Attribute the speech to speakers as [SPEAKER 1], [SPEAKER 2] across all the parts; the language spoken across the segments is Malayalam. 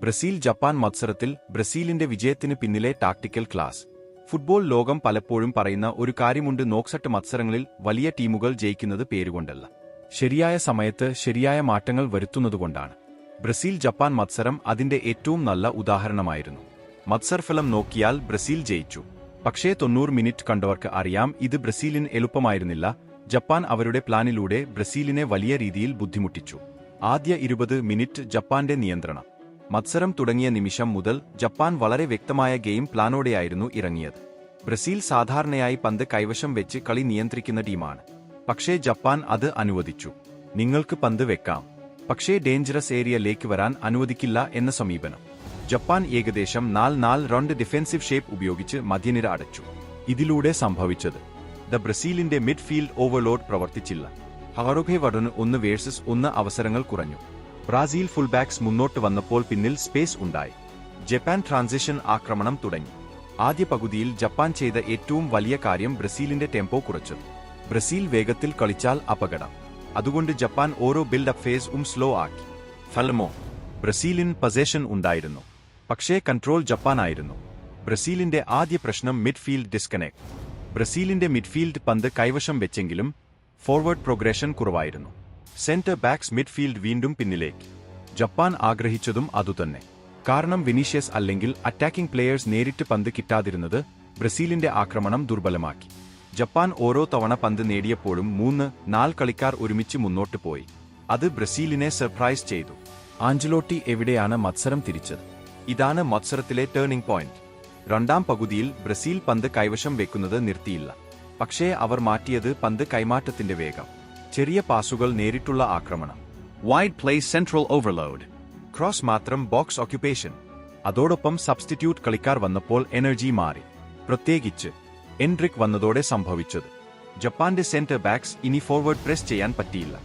[SPEAKER 1] ബ്രസീൽ ജപ്പാൻ മത്സരത്തിൽ ബ്രസീലിന്റെ വിജയത്തിന് പിന്നിലെ ടാക്ടിക്കൽ ക്ലാസ്. ഫുട്ബോൾ ലോകം പലപ്പോഴും പറയുന്ന ഒരു കാര്യമുണ്ട്: നോക്സട്ട് മത്സരങ്ങളിൽ വലിയ ടീമുകൾ ജയിക്കുന്നത് പേരുകൊണ്ടല്ല, ശരിയായ സമയത്ത് ശരിയായ മാറ്റങ്ങൾ വരുത്തുന്നതുകൊണ്ടാണ്. ബ്രസീൽ ജപ്പാൻ മത്സരം അതിന്റെ ഏറ്റവും നല്ല ഉദാഹരണമായിരുന്നു. മത്സരഫലം നോക്കിയാൽ ബ്രസീൽ ജയിച്ചു. പക്ഷേ 90 മിനിറ്റ് കണ്ടവർക്ക് അറിയാം, ഇത് ബ്രസീലിന് എളുപ്പമായിരുന്നില്ല. ജപ്പാൻ അവരുടെ പ്ലാനിലൂടെ ബ്രസീലിനെ വലിയ രീതിയിൽ ബുദ്ധിമുട്ടിച്ചു. ആദ്യ 20 മിനിറ്റ് ജപ്പാന്റെ നിയന്ത്രണം. മത്സരം തുടങ്ങിയ നിമിഷം മുതൽ ജപ്പാൻ വളരെ വ്യക്തമായ ഗെയിം പ്ലാനോടെയായിരുന്നു ഇറങ്ങിയത്. ബ്രസീൽ സാധാരണയായി പന്ത് കൈവശം വെച്ച് കളി നിയന്ത്രിക്കുന്ന ടീമാണ്. പക്ഷേ ജപ്പാൻ അത് അനുവദിച്ചു. നിങ്ങൾക്ക് പന്ത് വെക്കാം, പക്ഷേ ഡേഞ്ചറസ് ഏരിയയിലേക്ക് വരാൻ അനുവദിക്കില്ല എന്ന സമീപനം. ജപ്പാൻ ഏകദേശം 4-4 റൗണ്ട് ഡിഫെൻസീവ് ഷേപ്പ് ഉപയോഗിച്ച് മധ്യനിര അടച്ചു. ഇതിലൂടെ സംഭവിച്ചത് ബ്രസീലിന്റെ മിഡ്ഫീൽഡ് ഓവർലോഡ് പ്രവർത്തിച്ചില്ല. ഹറോഖെ വടന് 1 വേഴ്സസ് 1 അവസരങ്ങൾ കുറഞ്ഞു. ബ്രസീൽ ഫുൾബാക്സ് മുന്നോട്ട് വന്നപ്പോൾ പിന്നിൽ സ്പേസ് ഉണ്ടായി. ജപ്പാൻ ട്രാൻസിഷൻ ആക്രമണം തുടങ്ങി. ആദ്യ പകുതിയിൽ ജപ്പാൻ ചെയ്ത ഏറ്റവും വലിയ കാര്യം ബ്രസീലിന്റെ ടെമ്പോ കുറച്ചത്. ബ്രസീൽ വേഗത്തിൽ കളിച്ചാൽ അപകടം. അതുകൊണ്ട് ജപ്പാൻ ഓരോ ബിൽഡപ്പ് ഫേസ് സ്ലോ ആക്കി. ഫലമോ, ബ്രസീലിന് പൊസഷൻ ഉണ്ടായിരുന്നു, പക്ഷേ കൺട്രോൾ ജപ്പാനായിരുന്നു. ബ്രസീലിന്റെ ആദ്യ പ്രശ്നം മിഡ്ഫീൽഡ് ഡിസ്കണക്ട്. ബ്രസീലിന്റെ മിഡ്ഫീൽഡ് പന്ത് കൈവശം വെച്ചെങ്കിലും ഫോർവേഡ് പ്രോഗ്രഷൻ കുറവായിരുന്നു. സെന്റർ ബാക്സ് മിഡ്ഫീൽഡ് വീണ്ടും പിന്നിലേക്ക്. ജപ്പാൻ ആഗ്രഹിച്ചതും അതുതന്നെ. കാരണം വിനീഷ്യസ് അല്ലെങ്കിൽ അറ്റാക്കിംഗ് പ്ലെയേഴ്സ് നേരിട്ട് പന്ത് കിട്ടാതിരുന്നത് ബ്രസീലിന്റെ ആക്രമണം ദുർബലമാക്കി. ജപ്പാൻ ഓരോ തവണ പന്ത് നേടിയപ്പോഴും 3-4 കളിക്കാർ ഒരുമിച്ച് മുന്നോട്ട് പോയി. അത് ബ്രസീലിനെ സർപ്രൈസ് ചെയ്തു. ആഞ്ചലോട്ടി എവിടെയാണ് മത്സരം തിരിച്ചത്? ഇതാണ് മത്സരത്തിലെ ടേണിംഗ് പോയിന്റ്. രണ്ടാം പകുതിയിൽ ബ്രസീൽ പന്ത് കൈവശം വെക്കുന്നത് നിർത്തിയില്ല. പക്ഷേ അവർ മാറ്റിയത് പന്ത് കൈമാറ്റത്തിന്റെ വേഗം. ചെറിയ പാസുകൾ, നേരിട്ടുള്ള ആക്രമണം, wide place, central overload, cross മാത്രം ബോക്സ് ഓക്യുപ്പേഷൻ. അതോടൊപ്പം സബ്സ്റ്റിറ്റ്യൂട്ട് കളിക്കാർ വന്നപ്പോൾ എനർജി മാറി. പ്രത്യേകിച്ച് എൻഡ്രിക് വന്നതോടെ സംഭവിച്ചത് ജപ്പാന്റെ സെന്റർ ബാക്സ് ഇനി ഫോർവേഡ് പ്രസ് ചെയ്യാൻ പറ്റിയില്ല.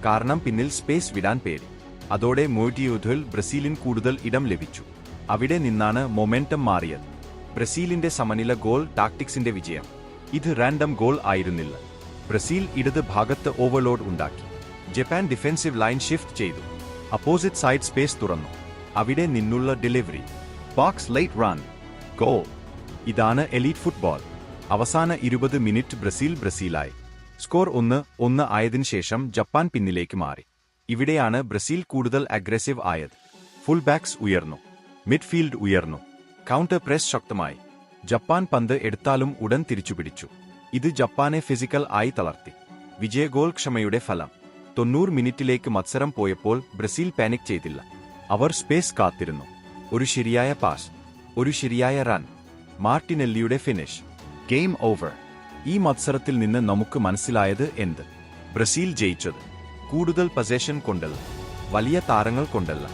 [SPEAKER 1] കാരണം പിന്നിൽ സ്പേസ് വിടാൻ പേടി. അതോടെ മൊയ്റ്റിയൂഥിൽ ബ്രസീലിന് കൂടുതൽ ഇടം ലഭിച്ചു. അവിടെ നിന്നാണ് മൊമെന്റം മാറിയത്. ബ്രസീലിന്റെ സമനില ഗോൾ ടാക്ടിക്സിന്റെ വിജയം. ഇത് റാൻഡം ഗോൾ ആയിരുന്നില്ല. ബ്രസീൽ ഇടത് ഭാഗത്ത് ഓവർലോഡ് ഉണ്ടാക്കി. ജപ്പാൻ ഡിഫെൻസീവ് ലൈൻ ഷിഫ്റ്റ് ചെയ്തു. അപ്പോസിറ്റ് സൈഡ് സ്പേസ് തുറന്നു. അവിടെ നിന്നുള്ള delivery, box late run, goal. ഇതാണ് എലീറ്റ് ഫുട്ബോൾ. അവസാന 20 മിനിറ്റ് ബ്രസീലായി. സ്കോർ 1-1 ആയതിനു ശേഷം ജപ്പാൻ പിന്നിലേക്ക് മാറി. ഇവിടെയാണ് ബ്രസീൽ കൂടുതൽ അഗ്രസീവ് ആയത്. ഫുൾ ബാക്സ് ഉയർന്നു, മിഡ്ഫീൽഡ് ഉയർന്നു, കൗണ്ടർ പ്രസ് ശക്തമായി. ജപ്പാൻ പന്ത് എടുത്താലും ഉടൻ തിരിച്ചുപിടിച്ചു. ഇത് ജപ്പാനെ ഫിസിക്കൽ ആയി തളർത്തി. വിജയ ഗോൾ ക്ഷമയുടെ ഫലം. 90 മിനിറ്റിലേക്ക് മത്സരം പോയപ്പോൾ ബ്രസീൽ പാനിക് ചെയ്തില്ല. അവർ സ്പേസ് കാത്തിരുന്നു. ഒരു ശരിയായ പാസ്, ഒരു ശരിയായ റൺ, മാർട്ടിനെല്ലിയുടെ ഫിനിഷ്. Game over. ഈ മത്സരത്തിൽ നിന്ന് നമുക്ക് മനസ്സിലായത് എന്ത്? ബ്രസീൽ ജയിച്ചത് കൂടുതൽ പൊസഷൻ കൊണ്ടല്ല, വലിയ താരങ്ങൾ കൊണ്ടല്ല,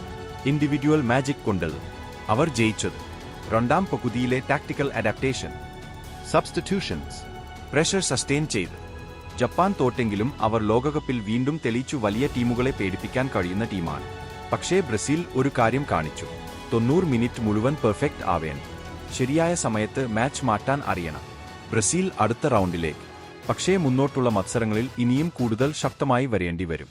[SPEAKER 1] ഇൻഡിവിജ്വൽ മാജിക് കൊണ്ടല്ല. അവർ ജയിച്ചത് രണ്ടാം പകുതിയിലെ tactical adaptation, substitutions, pressure sustain ചെയ്ത്. ജപ്പാൻ തോറ്റെങ്കിലും അവർ ലോകകപ്പിൽ വീണ്ടും തെളിയിച്ചു വലിയ ടീമുകളെ പേടിപ്പിക്കാൻ കഴിയുന്ന ടീമാണ്. പക്ഷേ ബ്രസീൽ ഒരു കാര്യം കാണിച്ചു: 90 മിനിറ്റ് മുഴുവൻ പെർഫെക്റ്റ് ആവേണം. ശരിയായ സമയത്ത് മാച്ച് മാറ്റാൻ അറിയണം. ബ്രസീൽ അടുത്ത റൗണ്ടിലേക്ക്. പക്ഷേ മുന്നോട്ടുള്ള മത്സരങ്ങളിൽ ഇനിയും കൂടുതൽ ശക്തമായി വരേണ്ടി വരും.